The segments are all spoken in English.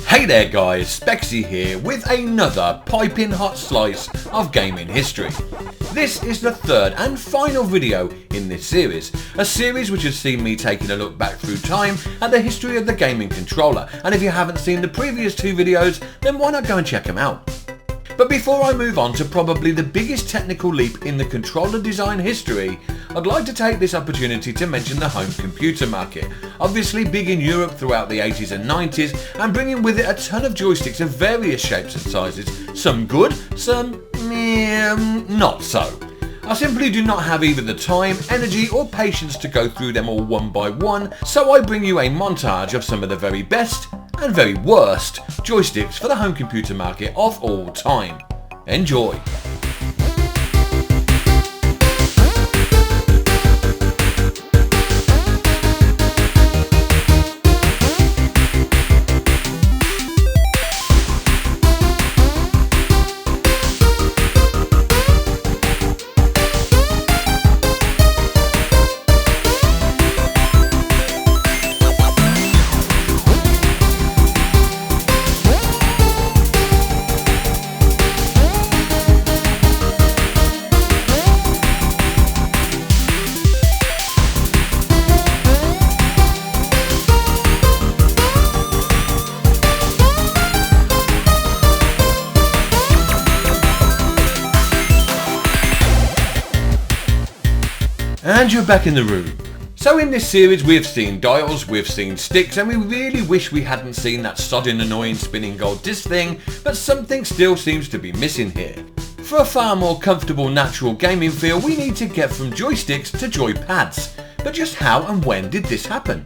Hey there guys, Spexy here with another piping hot slice of gaming history. This is the third and final video in this series, a series which has seen me taking a look back through time at the history of the gaming controller, and if you haven't seen the previous two videos, then why not go and check them out. But before I move on to probably the biggest technical leap in the controller design history, I'd like to take this opportunity to mention the home computer market, obviously big in Europe throughout the 80s and 90s and bringing with it a ton of joysticks of various shapes and sizes, some good, some not so. I simply do not have either the time, energy or patience to go through them all one by one, so I bring you a montage of some of the very best and very worst joysticks for the home computer market of all time. Enjoy! And you're back in the room. So in this series we have seen dials, we've seen sticks, and we really wish we hadn't seen that sodding annoying spinning gold disc thing, but something still seems to be missing here. For a far more comfortable natural gaming feel, we need to get from joysticks to joypads. But just how and when did this happen?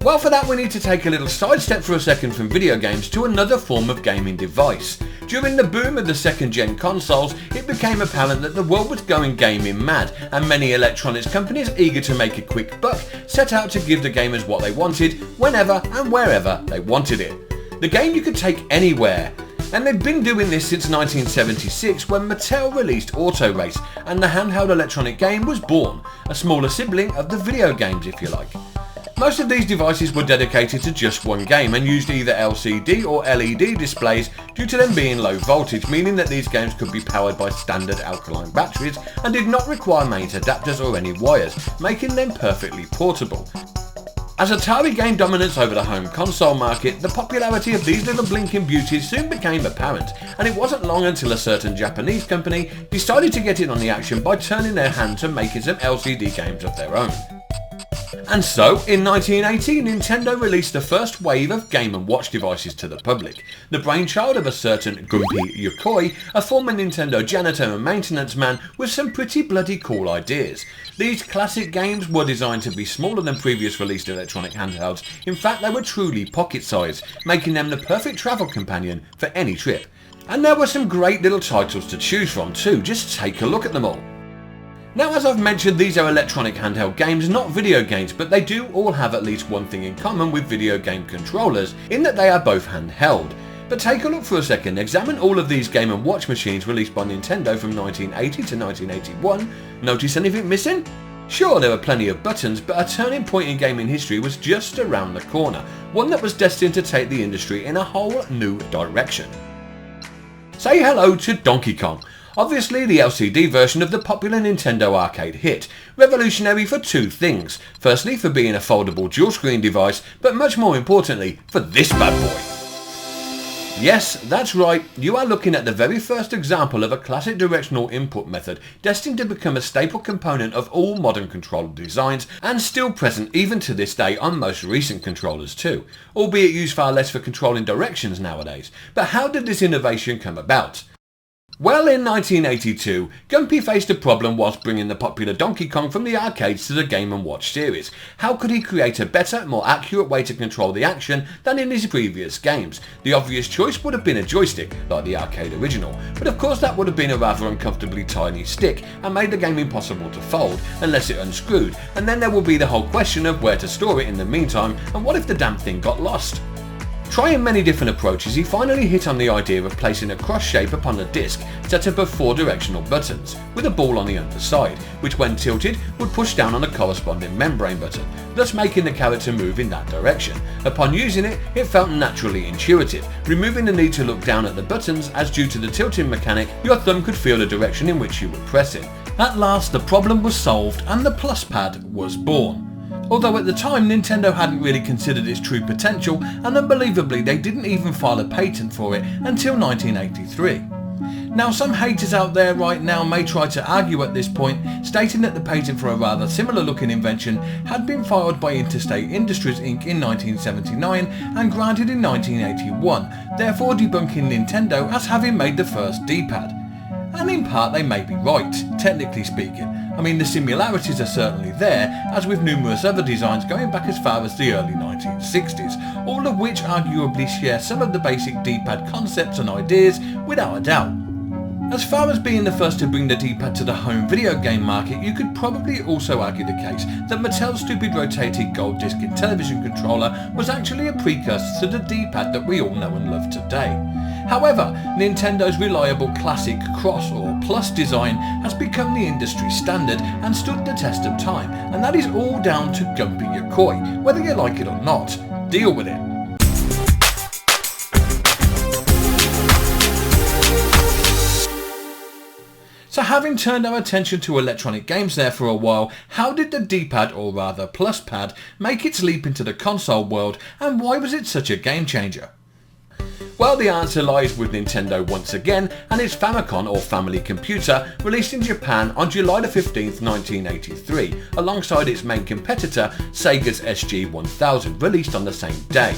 Well, for that we need to take a little sidestep for a second from video games to another form of gaming device. During the boom of the second gen consoles, it became apparent that the world was going gaming mad, and many electronics companies eager to make a quick buck set out to give the gamers what they wanted, whenever and wherever they wanted it. The game you could take anywhere. And they've been doing this since 1976 when Mattel released Auto Race, and the handheld electronic game was born, a smaller sibling of the video games if you like. Most of these devices were dedicated to just one game and used either LCD or LED displays due to them being low voltage, meaning that these games could be powered by standard alkaline batteries and did not require mains adapters or any wires, making them perfectly portable. As Atari gained dominance over the home console market, the popularity of these little blinking beauties soon became apparent, and it wasn't long until a certain Japanese company decided to get in on the action by turning their hand to making some LCD games of their own. And so, in 1980, Nintendo released the first wave of Game & Watch devices to the public, the brainchild of a certain Gunpei Yokoi, a former Nintendo janitor and maintenance man with some pretty bloody cool ideas. These classic games were designed to be smaller than previous released electronic handhelds. In fact, they were truly pocket-sized, making them the perfect travel companion for any trip. And there were some great little titles to choose from too, just take a look at them all. Now, as I've mentioned, these are electronic handheld games, not video games, but they do all have at least one thing in common with video game controllers, in that they are both handheld. But take a look for a second, examine all of these Game & Watch machines released by Nintendo from 1980 to 1981. Notice anything missing? Sure, there were plenty of buttons, but a turning point in gaming history was just around the corner, one that was destined to take the industry in a whole new direction. Say hello to Donkey Kong. Obviously the LCD version of the popular Nintendo arcade hit, revolutionary for two things. Firstly, for being a foldable dual screen device, but much more importantly, for this bad boy. Yes, that's right, you are looking at the very first example of a classic directional input method destined to become a staple component of all modern controller designs and still present even to this day on most recent controllers too, albeit used far less for controlling directions nowadays. But how did this innovation come about? Well, in 1982, Gunpei faced a problem whilst bringing the popular Donkey Kong from the arcades to the Game & Watch series. How could he create a better, more accurate way to control the action than in his previous games? The obvious choice would have been a joystick, like the arcade original, but of course that would have been a rather uncomfortably tiny stick and made the game impossible to fold unless it unscrewed, and then there will be the whole question of where to store it in the meantime, and what if the damn thing got lost? Trying many different approaches, he finally hit on the idea of placing a cross shape upon a disc set up of 4 directional buttons, with a ball on the underside, which when tilted would push down on a corresponding membrane button, thus making the character move in that direction. Upon using it, it felt naturally intuitive, removing the need to look down at the buttons, as due to the tilting mechanic, your thumb could feel the direction in which you were pressing. At last the problem was solved and the Plus Pad was born. Although at the time Nintendo hadn't really considered its true potential, and unbelievably they didn't even file a patent for it until 1983. Now some haters out there right now may try to argue at this point, stating that the patent for a rather similar looking invention had been filed by Interstate Industries Inc. in 1979 and granted in 1981, therefore debunking Nintendo as having made the first D-pad. And in part they may be right, technically speaking. I mean, the similarities are certainly there, as with numerous other designs going back as far as the early 1960s, all of which arguably share some of the basic D-pad concepts and ideas without a doubt. As far as being the first to bring the D-pad to the home video game market, you could probably also argue the case that Mattel's stupid rotating gold disc in television controller was actually a precursor to the D-pad that we all know and love today. However, Nintendo's reliable classic cross or plus design has become the industry standard and stood the test of time, and that is all down to Gunpei Yokoi, whether you like it or not. Deal with it. So having turned our attention to electronic games there for a while, how did the D-pad, or rather Plus Pad, make its leap into the console world, and why was it such a game changer? Well, the answer lies with Nintendo once again and its Famicom or Family Computer, released in Japan on July 15th, 1983, alongside its main competitor Sega's SG-1000, released on the same day.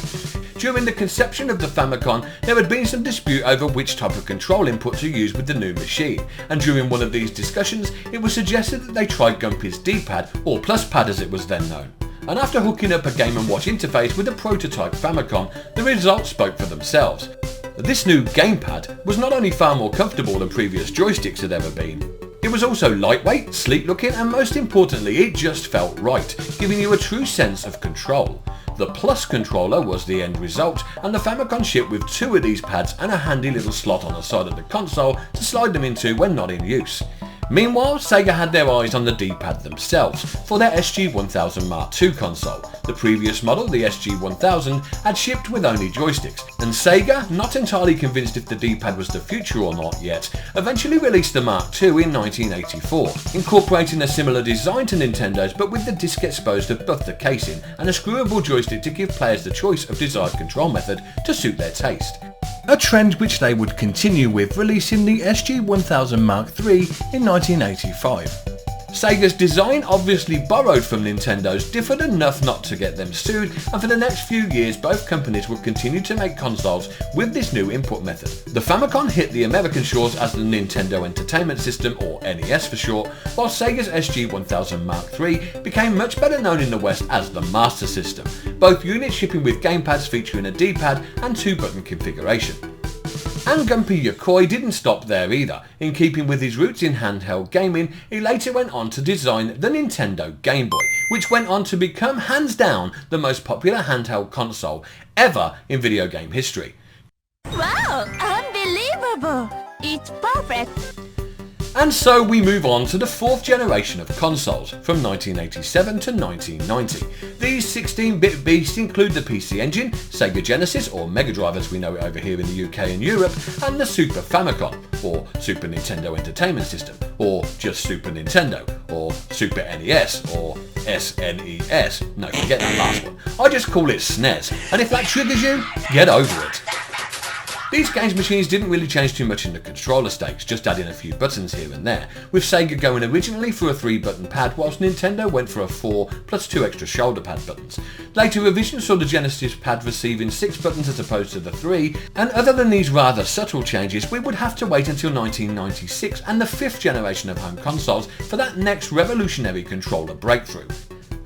During the conception of the Famicom, there had been some dispute over which type of control input to use with the new machine, and during one of these discussions it was suggested that they try Gunpei's D-pad, or Plus Pad as it was then known. And after hooking up a Game & Watch interface with a prototype Famicom, the results spoke for themselves. This new gamepad was not only far more comfortable than previous joysticks had ever been, it was also lightweight, sleek looking, and most importantly it just felt right, giving you a true sense of control. The Plus controller was the end result, and the Famicom shipped with 2 of these pads and a handy little slot on the side of the console to slide them into when not in use. Meanwhile, Sega had their eyes on the D-pad themselves for their SG-1000 Mark II console. The previous model, the SG-1000, had shipped with only joysticks, and Sega, not entirely convinced if the D-pad was the future or not yet, eventually released the Mark II in 1984, incorporating a similar design to Nintendo's but with the disc exposed above the casing and a screwable joystick to give players the choice of desired control method to suit their taste. A trend which they would continue with, releasing the SG-1000 Mark III in 1985. Sega's design, obviously borrowed from Nintendo's, differed enough not to get them sued, and for the next few years both companies would continue to make consoles with this new input method. The Famicom hit the American shores as the Nintendo Entertainment System, or NES for short, while Sega's SG-1000 Mark III became much better known in the West as the Master System, both units shipping with gamepads featuring a D-pad and 2-button configuration. And Gunpei Yokoi didn't stop there either. In keeping with his roots in handheld gaming, he later went on to design the Nintendo Game Boy, which went on to become hands down the most popular handheld console ever in video game history. Wow, unbelievable! It's perfect! And so we move on to the 4th generation of consoles, from 1987 to 1990. These 16-bit beasts include the PC Engine, Sega Genesis or Mega Drive as we know it over here in the UK and Europe, and the Super Famicom, or Super Nintendo Entertainment System, or just Super Nintendo, or Super NES, or SNES. No, forget that last one. I just call it SNES, and if that triggers you, get over it. These games machines didn't really change too much in the controller stakes, just adding a few buttons here and there, with Sega going originally for a 3-button pad whilst Nintendo went for a 4 plus 2 extra shoulder pad buttons. Later revisions saw the Genesis pad receiving 6 buttons as opposed to the 3, and other than these rather subtle changes, we would have to wait until 1996 and the 5th generation of home consoles for that next revolutionary controller breakthrough.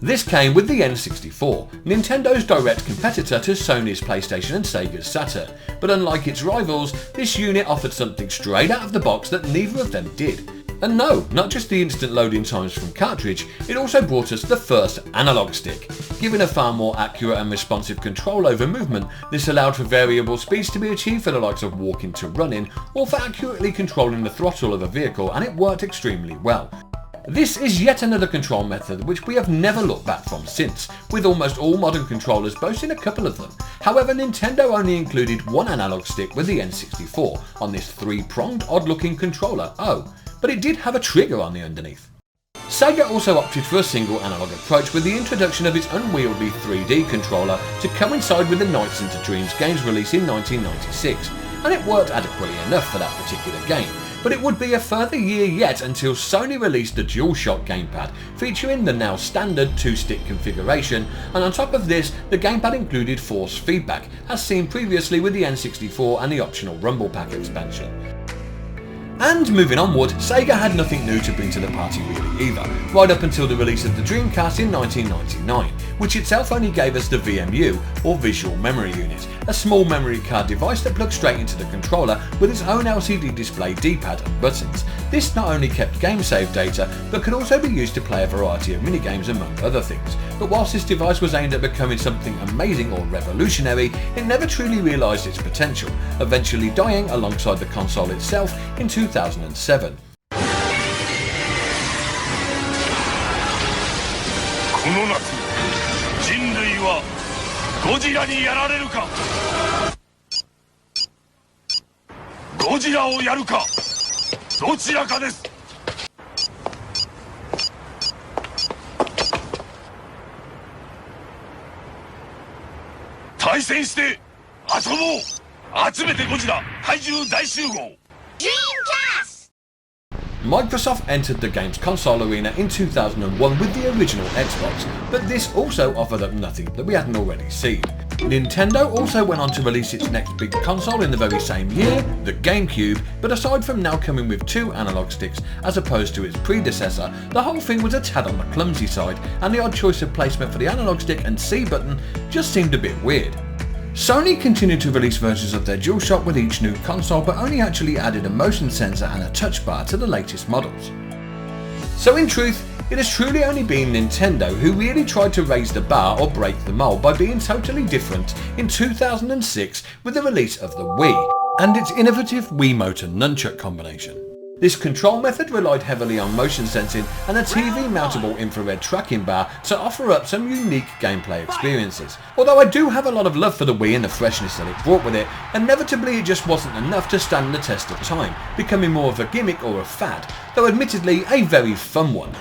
This came with the N64, Nintendo's direct competitor to Sony's PlayStation and Sega's Saturn, but unlike its rivals, this unit offered something straight out of the box that neither of them did. And no, not just the instant loading times from cartridge, it also brought us the first analog stick. Given a far more accurate and responsive control over movement, this allowed for variable speeds to be achieved for the likes of walking to running, or for accurately controlling the throttle of a vehicle, and it worked extremely well. This is yet another control method which we have never looked back from since, with almost all modern controllers boasting a couple of them. However, Nintendo only included one analog stick with the N64 on this three-pronged odd-looking controller. Oh, but it did have a trigger on the underneath. Sega also opted for a single analog approach with the introduction of its unwieldy 3D controller to coincide with the Nights into Dreams game's release in 1996, and it worked adequately enough for that particular game. But it would be a further year yet until Sony released the DualShock gamepad, featuring the now standard 2-stick configuration, and on top of this, the gamepad included force feedback, as seen previously with the N64 and the optional Rumble Pack expansion. And moving onward, Sega had nothing new to bring to the party really either, right up until the release of the Dreamcast in 1999, which itself only gave us the VMU, or Visual Memory Unit, a small memory card device that plugs straight into the controller with its own LCD display D-pad and buttons. This not only kept game save data, but could also be used to play a variety of minigames among other things. But whilst this device was aimed at becoming something amazing or revolutionary, it never truly realised its potential, eventually dying alongside the console itself in 2007. この夏、人類はゴジラにやられるか、ゴジラをやるか、どちらかです。対戦して遊ぼう。集めてゴジラ怪獣大集合。 Dreamcast! Microsoft entered the game's console arena in 2001 with the original Xbox, but this also offered up nothing that we hadn't already seen. Nintendo also went on to release its next big console in the very same year, the GameCube, but aside from now coming with two analog sticks as opposed to its predecessor, the whole thing was a tad on the clumsy side, and the odd choice of placement for the analog stick and C button just seemed a bit weird. Sony continued to release versions of their DualShock with each new console, but only actually added a motion sensor and a touch bar to the latest models. So in truth, it has truly only been Nintendo who really tried to raise the bar or break the mold by being totally different in 2006 with the release of the Wii and its innovative Wiimote and Nunchuck combination. This control method relied heavily on motion sensing and a TV-mountable infrared tracking bar to offer up some unique gameplay experiences. Although I do have a lot of love for the Wii and the freshness that it brought with it, inevitably it just wasn't enough to stand the test of time, becoming more of a gimmick or a fad, though admittedly a very fun one.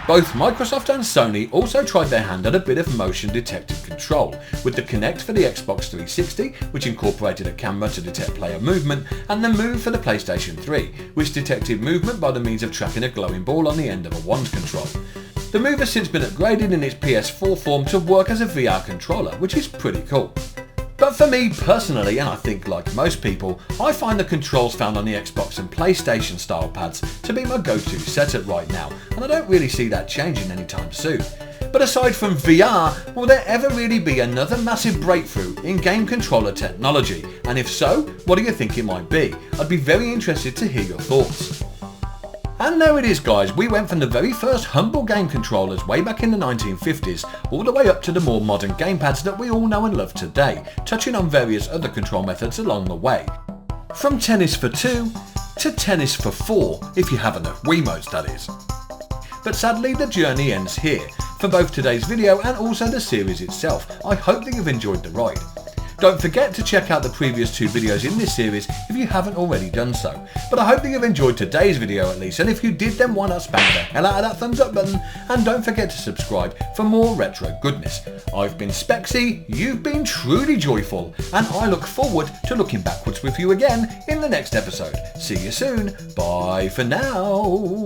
Both Microsoft and Sony also tried their hand at a bit of motion detected control, with the Kinect for the Xbox 360, which incorporated a camera to detect player movement, and the Move for the PlayStation 3, which detected movement by the means of tracking a glowing ball on the end of a wand control. The Move has since been upgraded in its PS4 form to work as a VR controller, which is pretty cool. But for me personally, and I think like most people, I find the controls found on the Xbox and PlayStation style pads to be my go-to setup right now, and I don't really see that changing anytime soon. But aside from VR, will there ever really be another massive breakthrough in game controller technology? And if so, what do you think it might be? I'd be very interested to hear your thoughts. And there it is guys, we went from the very first humble game controllers way back in the 1950s all the way up to the more modern gamepads that we all know and love today, touching on various other control methods along the way. From tennis for 2 to tennis for 4, if you have enough Wiimotes that is. But sadly the journey ends here, for both today's video and also the series itself. I hope that you've enjoyed the ride. Don't forget to check out the previous 2 videos in this series if you haven't already done so. But I hope that you've enjoyed today's video at least, and if you did then why not spank the hell out of that thumbs up button, and don't forget to subscribe for more retro goodness. I've been Spexy, you've been truly joyful, and I look forward to looking backwards with you again in the next episode. See you soon, bye for now.